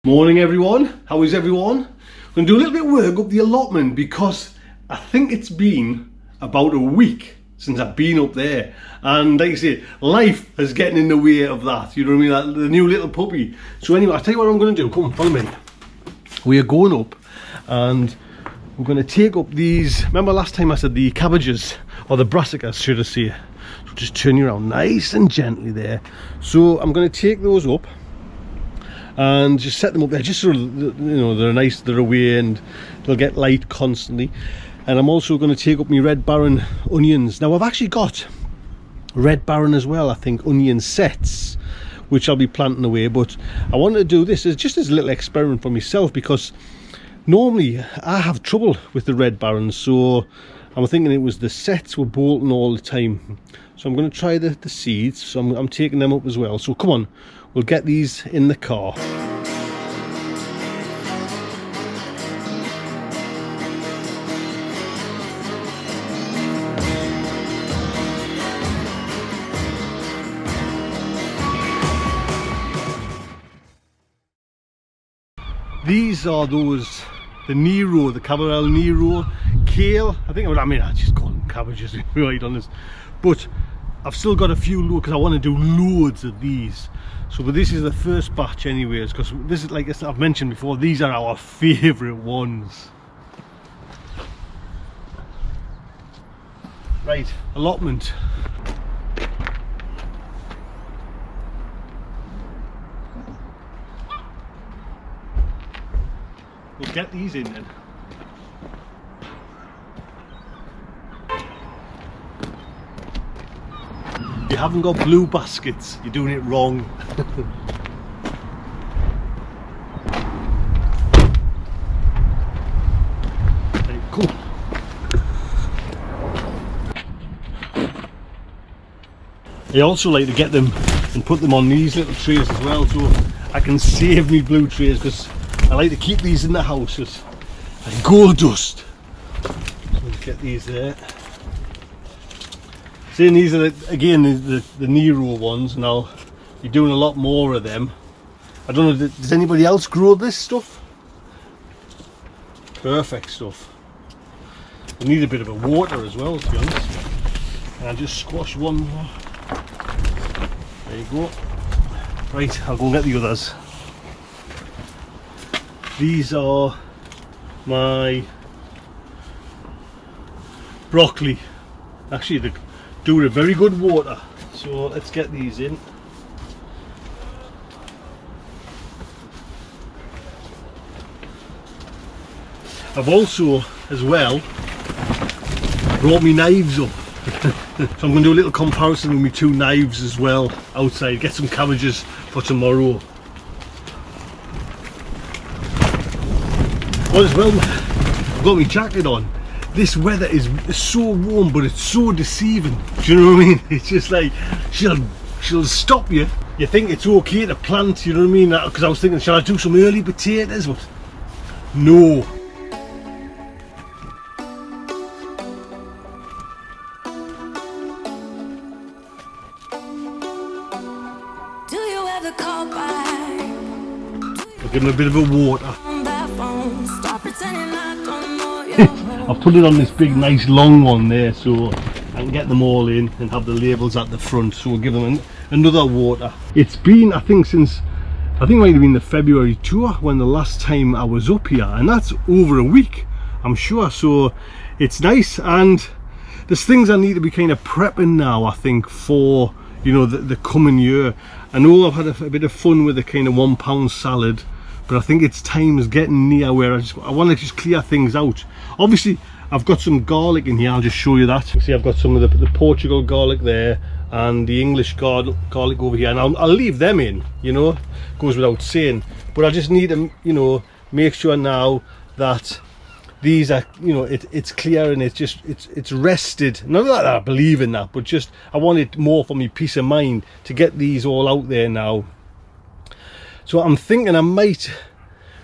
Morning everyone, how is everyone? I'm going to do a little bit of work up the allotment because I think it's been about a week since I've been up there, and like I say, life is getting in the way of that, you know what I mean, like the new little puppy. So anyway, I'll tell you what I'm going to do. Come on, follow me. We are going up and we're going to take up these, remember last time I said the cabbages, or the brassicas should I say. So just turn you around nice and gently there. So I'm going to take those up and just set them up there, just so you know they're nice, they're away and they'll get light constantly. And I'm also going to take up my red baron onions. Now I've actually got red baron as well, I think, onion sets which I'll be planting away, but I wanted to do this as just as a little experiment for myself, because normally I have trouble with the red barons, so I'm thinking it was the sets were bolting all the time. So I'm going to try the seeds, so I'm taking them up as well. So come on, we'll get these in the car. These are those, the Nero, the Caballero Nero, kale. I just call them cabbages, right, on this. But I've still got a few because I want to do loads of these. So, but this is the first batch anyways, because this is, like I've mentioned before, these are our favourite ones. Right, allotment. We'll get these in then. If you haven't got blue baskets, you're doing it wrong. Very cool. I also like to get them and put them on these little trays as well, so I can save me blue trays, because I like to keep these in the house as gold dust. So we'll get these there. Seeing these are again the Nero ones, and I'll be doing a lot more of them. I don't know, does anybody else grow this stuff? Perfect stuff. I need a bit of a water as well, to be honest. And I'll just squash one more. There you go. Right, I'll go and get the others. These are my broccoli. Actually, they do a very good water. So let's get these in. I've also, as well, brought me knives up. So I'm going to do a little comparison with my two knives as well outside. Get some cabbages for tomorrow. Well, as well, I've got my jacket on. This weather is so warm, but it's so deceiving. Do you know what I mean? It's just like she'll stop you. You think it's okay to plant, you know what I mean? Because I was thinking, shall I do some early potatoes? But no. Do you ever call back? I'll give them a bit of a water. I've put it on this big nice long one there, so I can get them all in and have the labels at the front. So we'll give them another water. It's been, I think it might have been the February tour when the last time I was up here, and that's over a week, I'm sure. So it's nice, and there's things I need to be kind of prepping now, I think, for, you know, the coming year. I know I've had a bit of fun with the kind of £1 salad, but I think it's time is getting near where I want to just clear things out. Obviously I've got some garlic in here, I'll just show you that. You see, I've got some of the Portugal garlic there and the English garlic over here, and I'll leave them in, you know, goes without saying. But I just need to, you know, make sure now that these are, you know, it's clear and it's rested. Not that I believe in that, but just I want it more for me peace of mind to get these all out there now. So I'm thinking I might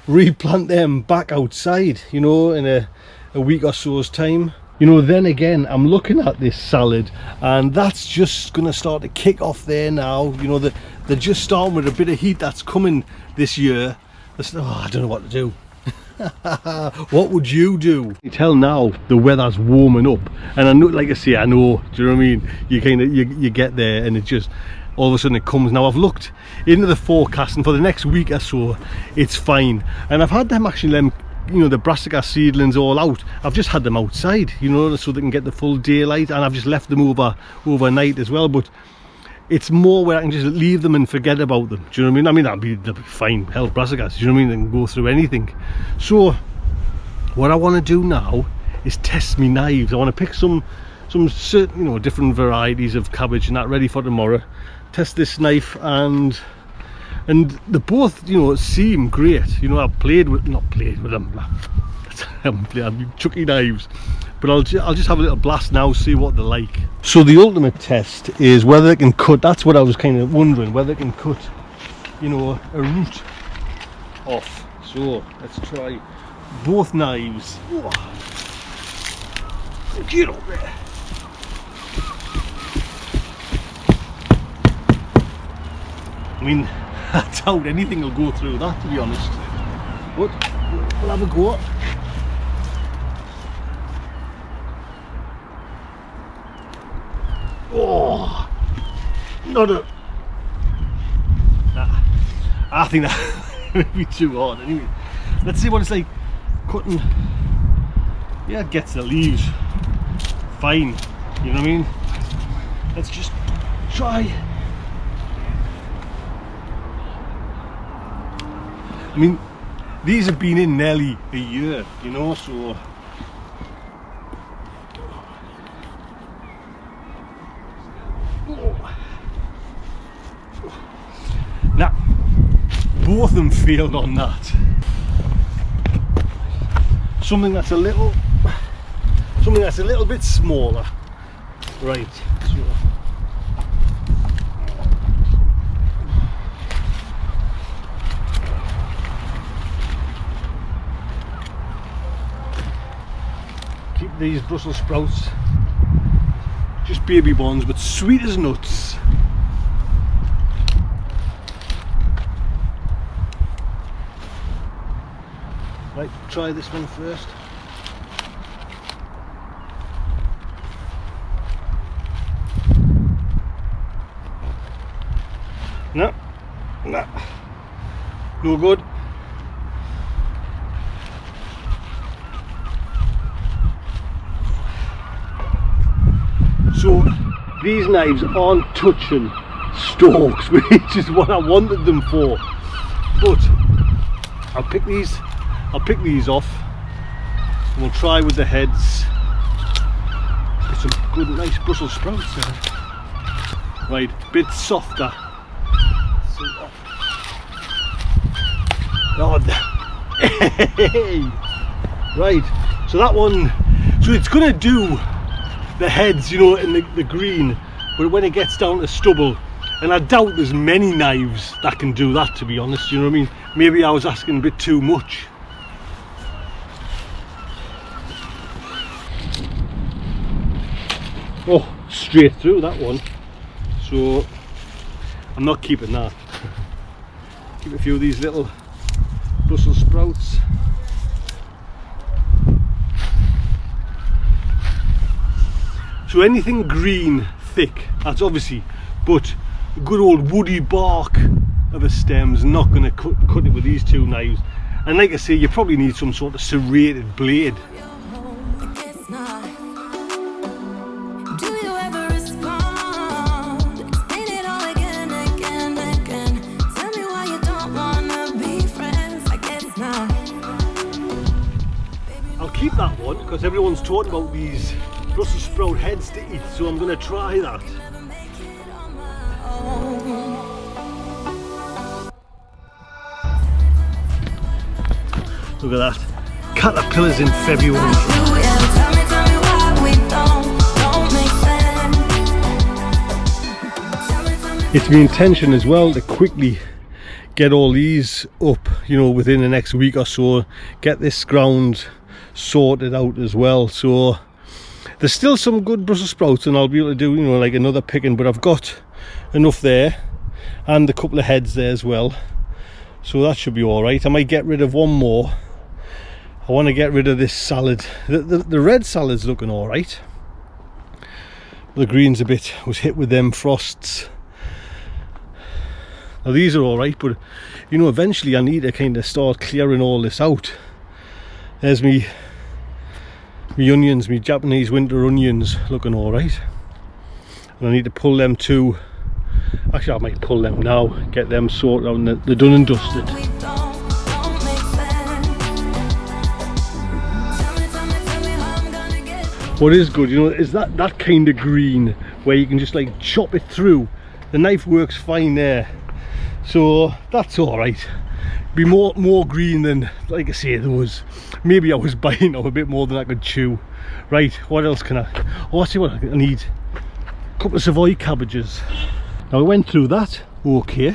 replant them back outside, you know, in a week or so's time. You know, then again, I'm looking at this salad and that's just going to start to kick off there now. You know, they're just starting with a bit of heat that's coming this year. I don't know what to do. What would you do? You tell now the weather's warming up, and I know, like I say, I know, do you know what I mean? You kind of you get there and it just all of a sudden it comes. Now I've looked into the forecast and for the next week or so it's fine, and I've had them actually, you know, the Brassicas seedlings all out. I've just had them outside, you know, so they can get the full daylight, and I've just left them overnight as well. But it's more where I can just leave them and forget about them. Do you know what I mean? I mean, they'll be fine. Hell, Brassicas, do you know what I mean? They can go through anything. So what I want to do now is test me knives. I want to pick some certain, you know, different varieties of cabbage and that ready for tomorrow. Test this knife, and they both, you know, seem great. You know, I've not played with them. I haven't played. I've been chucky knives. But I'll just have a little blast now, see what they're like. So the ultimate test is whether they can cut. That's what I was kind of wondering, whether they can cut, you know, a root off. So let's try both knives. Get up there. I mean, I doubt anything will go through that, to be honest. But we'll have a go. Oh, not a. Nah, I think that would be too hard. Anyway, let's see what it's like cutting. Yeah, it gets the leaves fine. You know what I mean? Let's just try. I mean, these have been in nearly a year, you know, so. Now, both of them failed on that. Something that's a little bit smaller. Right. So. Keep these Brussels sprouts. Just baby ones, but sweet as nuts. Right, try this one first. No, no good. So these knives aren't touching stalks, which is what I wanted them for. But I'll pick these off. And we'll try with the heads. Get some good, nice Brussels sprouts there. Right, bit softer. Oh, right, so that one, so it's gonna do the heads, you know, in the green, but when it gets down to stubble, and I doubt there's many knives that can do that, to be honest, you know what I mean? Maybe I was asking a bit too much. Oh, straight through that one. So I'm not keeping that. Keep a few of these little Brussels sprouts. So anything green, thick, that's obviously, but good old woody bark of a stem's not going to cut it with these two knives. And like I say, you probably need some sort of serrated blade. Keep that one because everyone's talking about these Brussels sprout heads to eat, so I'm going to try that. Look at that, caterpillars in February. It's my intention as well to quickly get all these up, you know, within the next week or so, get this ground sorted out as well. So there's still some good Brussels sprouts and I'll be able to do, you know, like another picking, but I've got enough there and a couple of heads there as well. so that should be all right. I might get rid of one more. I want to get rid of this salad. The red salad's looking all right. The green's a bit, was hit with them frosts. Now these are all right, but you know, eventually I need to kind of start clearing all this out. There's me onions, me Japanese winter onions, looking all right. And I need to pull them too. Actually, I might pull them now, get them sorted out, and they're done and dusted. We don't make sense. Tell me how I'm gonna get. What is good, you know, is that kind of green where you can just like chop it through. The knife works fine there, so that's all right. Be more green than, like I say, there was. Maybe I was biting off a bit more than I could chew. Right, what else can I? Oh, I see what I need. A couple of Savoy cabbages. Now I went through that okay.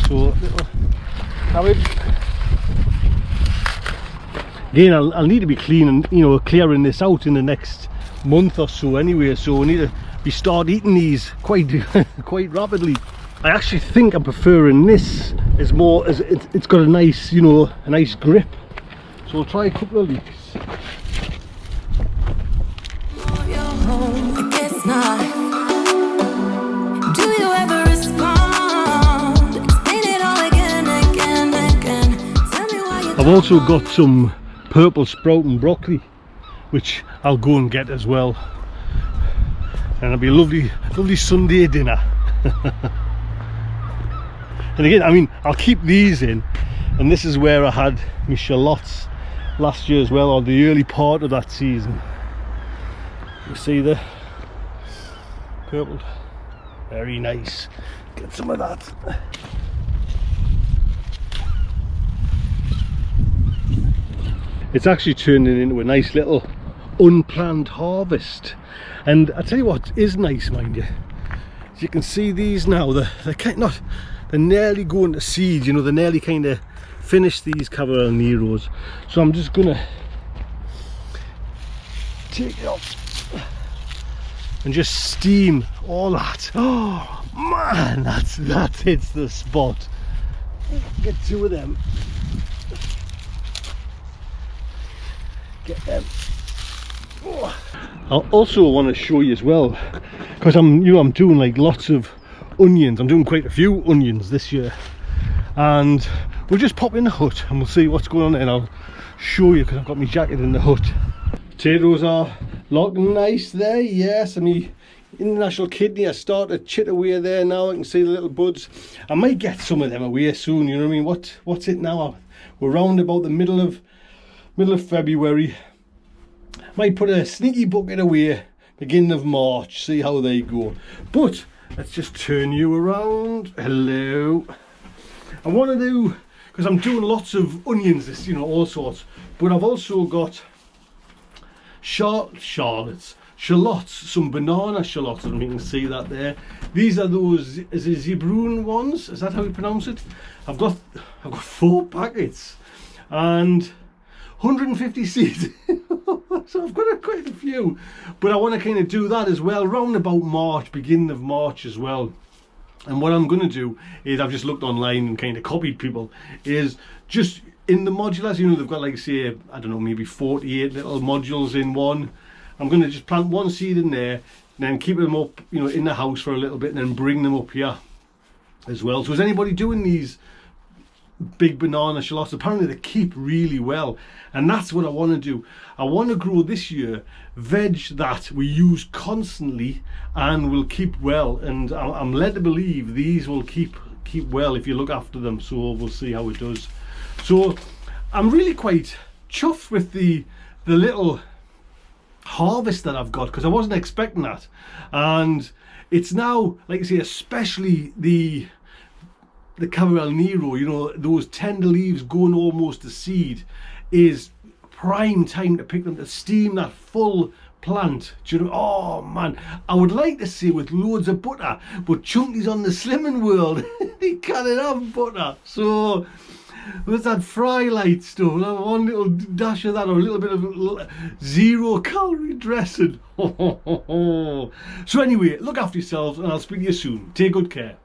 So little cabbage. Again, I'll need to be cleaning, you know, clearing this out in the next month or so anyway. So we need to start eating these quite quite rapidly. I actually think I'm preferring this as more as it's got a nice, you know, a nice grip. So we'll try a couple of leeks. You're home, I guess not. Do you ever respond? Explain it all again. Tell me why you I've also got some purple sprout and broccoli, which I'll go and get as well. And it'll be a lovely Sunday dinner. And again, I mean, I'll keep these in, and this is where I had my shallots last year as well, or the early part of that season. You see the purple, very nice. Get some of that. It's actually turning into a nice little unplanned harvest, and I tell you what is nice, mind you, as you can see these now, they're kind of they're nearly going to seed, you know, they're nearly kind of finished, these Cabernet Neros. So I'm just gonna take it off and just steam all that. Oh man, that hits the spot. Get two of them. Get them. Oh. I also want to show you as well, because I'm doing like lots of onions. I'm doing quite a few onions this year, and we'll just pop in the hut and we'll see what's going on there, and I'll show you because I've got my jacket in the hut. Potatoes are looking nice there, yes. I mean, international kidney, I started to chit away there now. I can see the little buds. I might get some of them away soon, you know what I mean? What's it now? We're round about the middle of February. Might put a sneaky bucket away beginning of March, see how they go. But let's just turn you around. Hello. I want to do, because I'm doing lots of onions, this, you know, all sorts, but I've also got shallots, some banana shallots, and you can see that there. These are those, is it Zebrun ones? Is that how you pronounce it? I've got 4 packets and 150 seeds. So I've got quite a few, but I want to kind of do that as well round about March, beginning of March as well. And what I'm going to do is, I've just looked online and kind of copied people, is just in the modulars, you know, they've got like, say, I don't know, maybe 48 little modules in one. I'm going to just plant one seed in there and then keep them up, you know, in the house for a little bit, and then bring them up here as well. So is anybody doing these big banana shallots? Apparently they keep really well, and that's what I want to do. I want to grow this year veg that we use constantly and will keep well, and I'm led to believe these will keep well if you look after them. So we'll see how it does. So I'm really quite chuffed with the little harvest that I've got, because I wasn't expecting that. And it's now, like I say, especially the Cabernet Nero, you know, those tender leaves going almost to seed, is prime time to pick them, to steam that full plant. Do you know? Oh man, I would like to see with loads of butter, but Chunky's on the slimming world. He can't have butter, so there's that fry light stuff, one little dash of that, or a little bit of 0 calorie dressing. So anyway, look after yourselves, and I'll speak to you soon. Take good care.